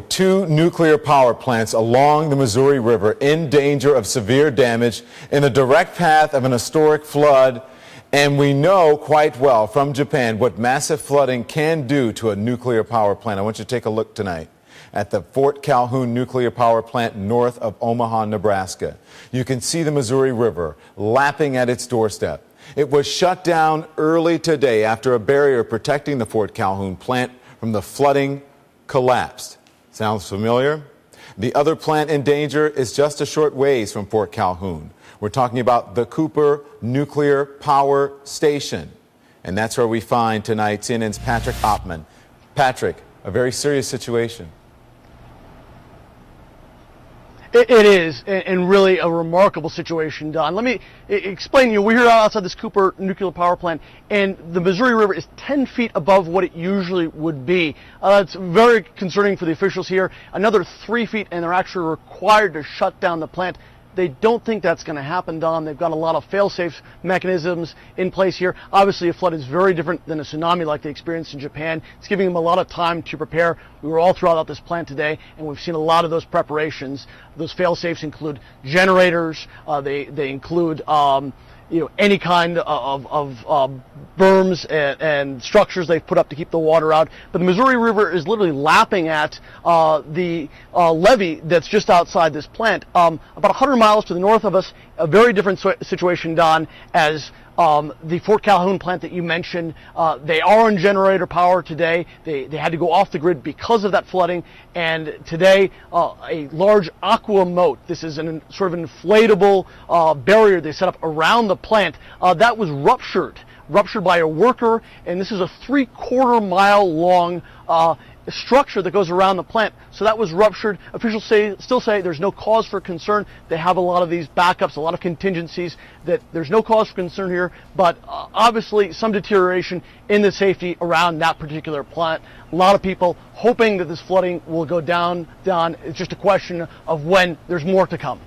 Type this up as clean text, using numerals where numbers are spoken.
Two nuclear power plants along the Missouri River in danger of severe damage in the direct path of an historic flood. And we know quite well from Japan what massive flooding can do to a nuclear power plant. I want you to take a look tonight at the Fort Calhoun nuclear power plant north of Omaha, Nebraska. You can see the Missouri River lapping at its doorstep. It was shut down early today after a barrier protecting the Fort Calhoun plant from the flooding collapsed. Sounds familiar? The other plant in danger is just a short ways from Fort Calhoun. We're talking about the Cooper Nuclear Power Station. And that's where we find tonight CNN's Patrick Oppmann. Patrick, a very serious situation. It is, and really a remarkable situation, Don. Let me explain to you. We're here outside this Cooper nuclear power plant, and the Missouri River is 10 feet above what it usually would be. It's very concerning for the officials here. Another 3 feet, and they're actually required to shut down the plant. They don't think that's going to happen, Don. They've got a lot of fail-safe mechanisms in place here. Obviously, a flood is very different than a tsunami like they experienced in Japan. It's giving them a lot of time to prepare. We were all throughout this plant today, and we've seen a lot of those preparations. Those fail-safes include generators. They include any kind of berms and structures they've put up to keep the water out. But the Missouri River is literally lapping at the levee that's just outside this plant. About 100 miles to the north of us, a very different situation, Don, as the Fort Calhoun plant that you mentioned. They are on generator power today. They had to go off the grid because of that flooding. And today, a large aqua moat, this is sort of an inflatable barrier they set up around the plant, that was ruptured by a worker. And this is a 3/4 mile long structure that goes around the plant. So that was ruptured. Officials still say there's no cause for concern. They have a lot of these backups, a lot of contingencies, that there's no cause for concern here, but obviously some deterioration in the safety around that particular plant. A lot of people hoping that this flooding will go down. It's just a question of when. There's more to come.